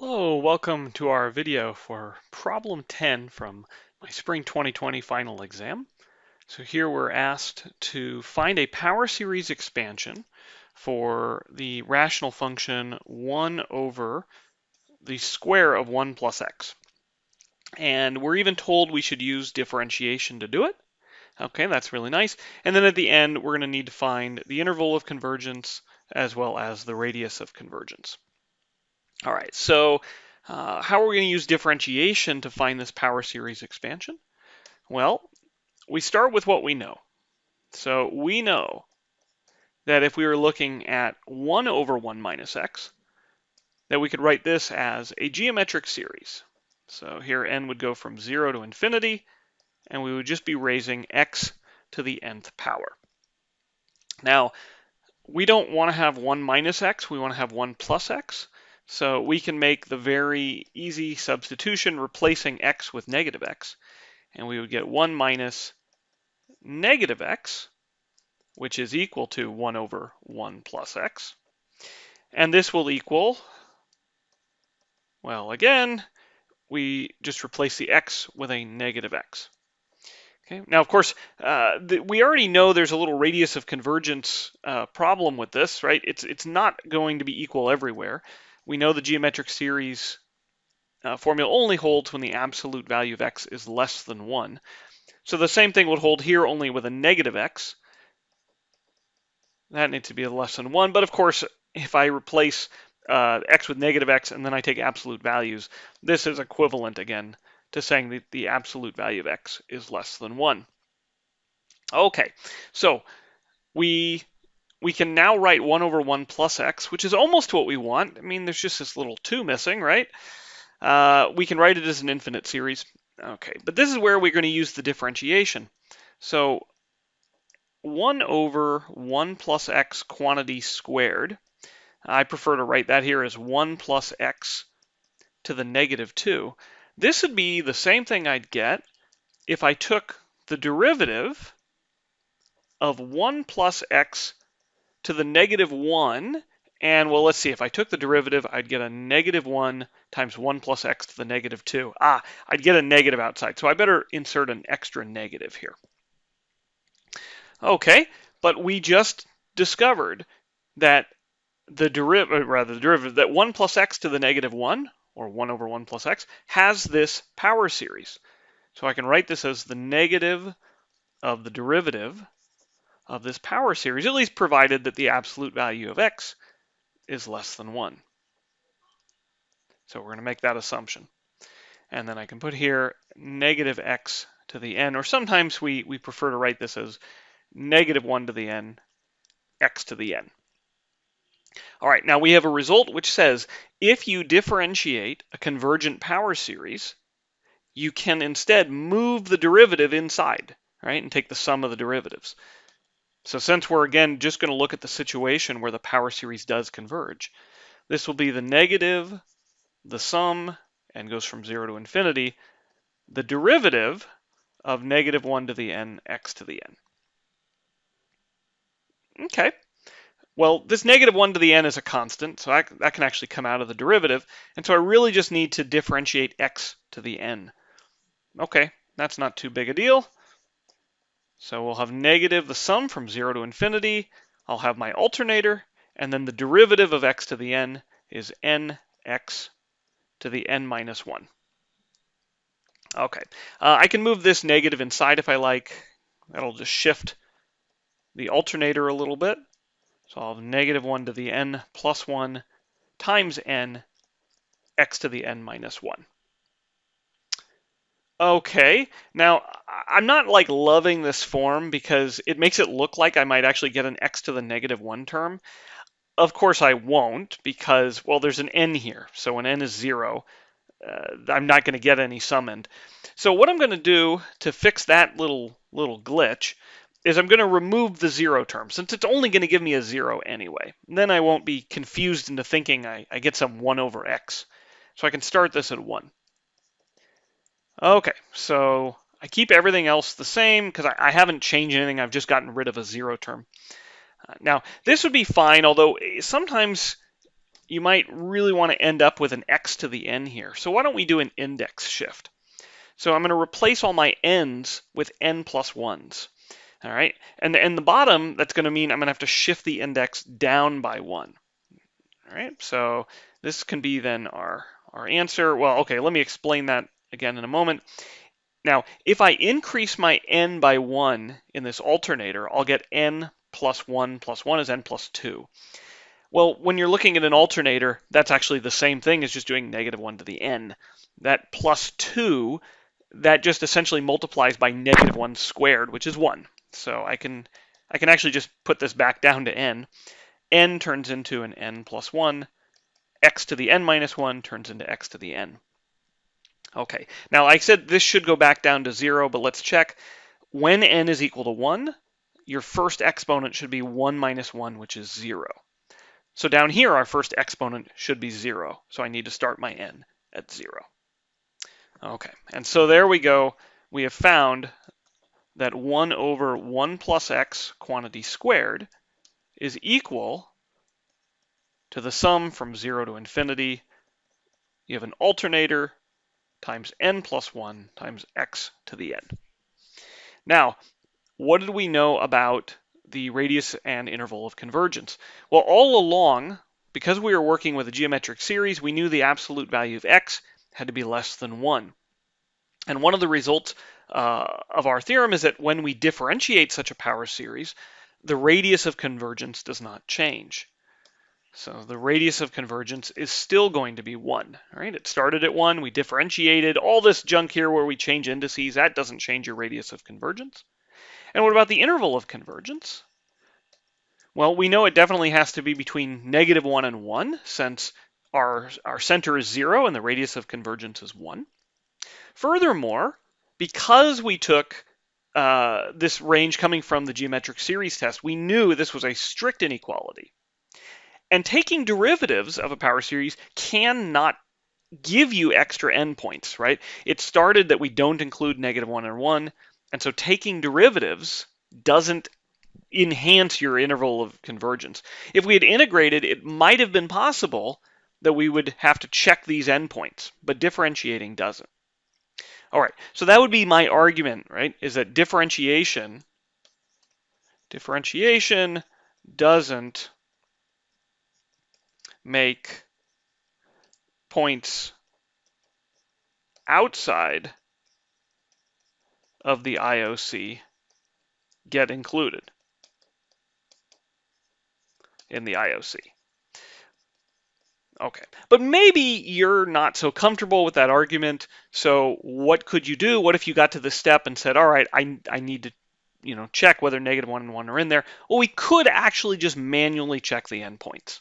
Hello, welcome to our video for problem 10 from my spring 2020 final exam. So here we're asked to find a power series expansion for the rational function 1 over the square of 1 plus x. And we're even told we should use differentiation to do it. Okay, that's really nice. And then at the end, we're going to need to find the interval of convergence as well as the radius of convergence. All right, so how are we going to use differentiation to find this power series expansion? Well, we start with what we know. So we know that if we were looking at 1 over 1 minus x, that we could write this as a geometric series. So here n would go from 0 to infinity, and we would just be raising x to the nth power. Now, we don't want to have 1 minus x, we want to have 1 plus x. So we can make the very easy substitution replacing x with negative x. And we would get 1 minus negative x, which is equal to 1 over 1 plus x. And this will equal, well, again, we just replace the x with a negative x. Okay. Now, of course, we already know there's a little radius of convergence problem with this, right? It's not going to be equal everywhere. We know the geometric series formula only holds when the absolute value of x is less than 1. So the same thing would hold here, only with a negative x. That needs to be less than 1. But of course, if I replace x with negative x and then I take absolute values, this is equivalent again to saying that the absolute value of x is less than 1. Okay, so we can now write 1 over 1 plus x, which is almost what we want. I mean, there's just this little 2 missing, right? We can write it as an infinite series. Okay, but this is where we're going to use the differentiation. So 1 over 1 plus x quantity squared. I prefer to write that here as 1 plus x to the negative 2. This would be the same thing I'd get if I took the derivative of 1 plus x to the negative 1. And well, let's see, if I took the derivative, I'd get a negative 1 times 1 plus x to the negative 2. I'd get a negative outside, so I better insert an extra negative here. Okay, but we just discovered that the derivative, that 1 plus x to the negative 1, or 1 over 1 plus x, has this power series. So I can write this as the negative of the derivative of this power series, at least provided that the absolute value of x is less than 1. So we're going to make that assumption. And then I can put here negative x to the n, or sometimes we prefer to write this as negative 1 to the n, x to the n. All right, now we have a result which says if you differentiate a convergent power series, you can instead move the derivative inside, right, and take the sum of the derivatives. So since we're, again, just going to look at the situation where the power series does converge, this will be the negative, the sum, and goes from 0 to infinity, the derivative of negative 1 to the n, x to the n. Okay. Well, this negative 1 to the n is a constant, so that can actually come out of the derivative. And so I really just need to differentiate x to the n. Okay, that's not too big a deal. So we'll have negative the sum from 0 to infinity. I'll have my alternator, and then the derivative of x to the n is nx to the n minus 1. Okay, I can move this negative inside if I like. That'll just shift the alternator a little bit. So I'll have negative 1 to the n plus 1 times n, x to the n minus 1. Okay, now I'm not like loving this form because it makes it look like I might actually get an x to the negative 1 term. Of course I won't because, well, there's an n here. So when n is 0, I'm not going to get any summand. So what I'm going to do to fix that little glitch is I'm going to remove the 0 term, since it's only going to give me a 0 anyway. And then I won't be confused into thinking I get some 1 over x. So I can start this at 1. Okay, so I keep everything else the same because I haven't changed anything. I've just gotten rid of a 0 term. Now, this would be fine, although sometimes you might really want to end up with an x to the n here. So why don't we do an index shift? So I'm going to replace all my n's with n plus 1s. All right, and the bottom, that's going to mean I'm going to have to shift the index down by 1. All right, so this can be then our answer. Well, okay, let me explain that again in a moment. Now, if I increase my n by 1 in this alternator, I'll get n plus 1 is n plus 2. Well, when you're looking at an alternator, that's actually the same thing as just doing negative 1 to the n. That plus 2, that just essentially multiplies by negative 1 squared, which is 1. So I can actually just put this back down to n. N turns into an n plus 1. X to the n minus 1 turns into x to the n. Okay, now I said this should go back down to 0, but let's check. When n is equal to 1, your first exponent should be 1 minus 1, which is 0. So down here, our first exponent should be 0. So I need to start my n at 0. Okay, and so there we go. We have found that 1 over 1 plus x quantity squared is equal to the sum from 0 to infinity. You have an alternator times n plus 1 times x to the n. Now, what did we know about the radius and interval of convergence? Well, all along, because we were working with a geometric series, we knew the absolute value of x had to be less than 1. And one of the results of our theorem is that when we differentiate such a power series, the radius of convergence does not change. So the radius of convergence is still going to be 1. Right? It started at 1, we differentiated. All this junk here where we change indices, that doesn't change your radius of convergence. And what about the interval of convergence? Well, we know it definitely has to be between negative 1 and 1, since our center is 0 and the radius of convergence is 1. Furthermore, because we took this range coming from the geometric series test, we knew this was a strict inequality. And taking derivatives of a power series cannot give you extra endpoints, right? It started that we don't include negative 1 and 1, and so taking derivatives doesn't enhance your interval of convergence. If we had integrated, it might have been possible that we would have to check these endpoints, but differentiating doesn't. All right, so that would be my argument, right? Is that differentiation doesn't make points outside of the IOC get included in the IOC. Okay, but maybe you're not so comfortable with that argument. So what could you do? What if you got to this step and said, all right, I need to check whether negative 1 and 1 are in there? Well, we could actually just manually check the endpoints.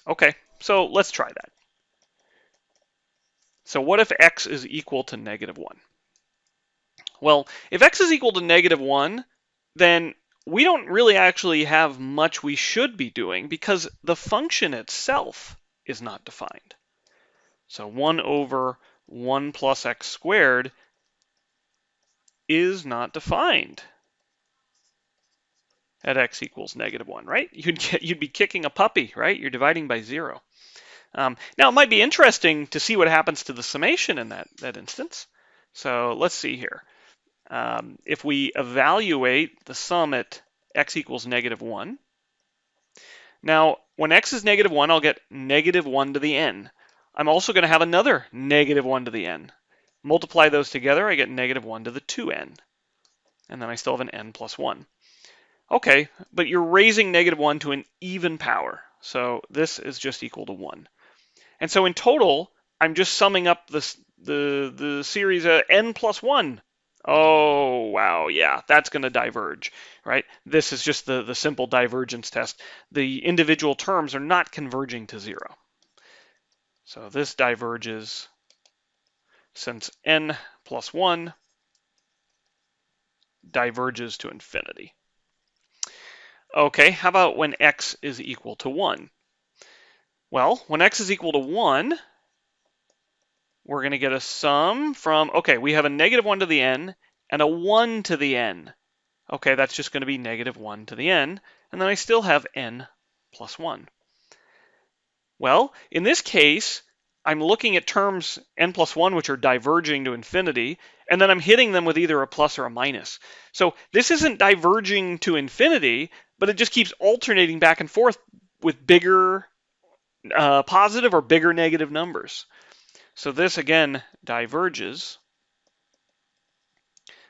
Okay, so let's try that. So what if x is equal to negative 1? Well, if x is equal to negative 1, then we don't really actually have much we should be doing because the function itself is not defined. So 1 over 1 plus x squared is not defined at x equals negative 1, right? You'd be kicking a puppy, right? You're dividing by 0. Now, it might be interesting to see what happens to the summation in that instance. So let's see here. If we evaluate the sum at x equals negative 1, now when x is negative 1, I'll get negative 1 to the n. I'm also going to have another negative 1 to the n. Multiply those together, I get negative 1 to the 2n. And then I still have an n plus 1. Okay, but you're raising negative 1 to an even power. So this is just equal to 1. And so in total, I'm just summing up the series n plus 1. Oh, wow, yeah, that's going to diverge, right? This is just the simple divergence test. The individual terms are not converging to 0. So this diverges since n plus 1 diverges to infinity. Okay, how about when x is equal to 1? Well, when x is equal to 1, we're going to get a sum from, okay, we have a negative 1 to the n and a 1 to the n. Okay, that's just going to be negative 1 to the n, and then I still have n plus 1. Well, in this case, I'm looking at terms n plus 1 which are diverging to infinity, and then I'm hitting them with either a plus or a minus. So this isn't diverging to infinity, but it just keeps alternating back and forth with bigger positive or bigger negative numbers. So this, again, diverges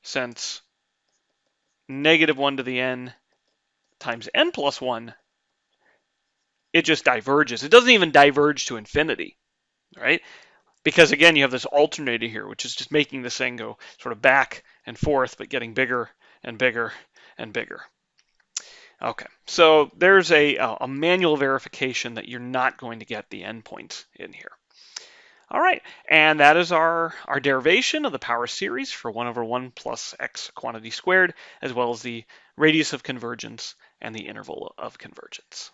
since negative 1 to the n times n plus 1, it just diverges. It doesn't even diverge to infinity, right? Because again, you have this alternator here, which is just making this thing go sort of back and forth, but getting bigger and bigger and bigger. Okay, so there's a manual verification that you're not going to get the endpoints in here. All right, and that is our derivation of the power series for 1 over 1 plus x quantity squared, as well as the radius of convergence and the interval of convergence.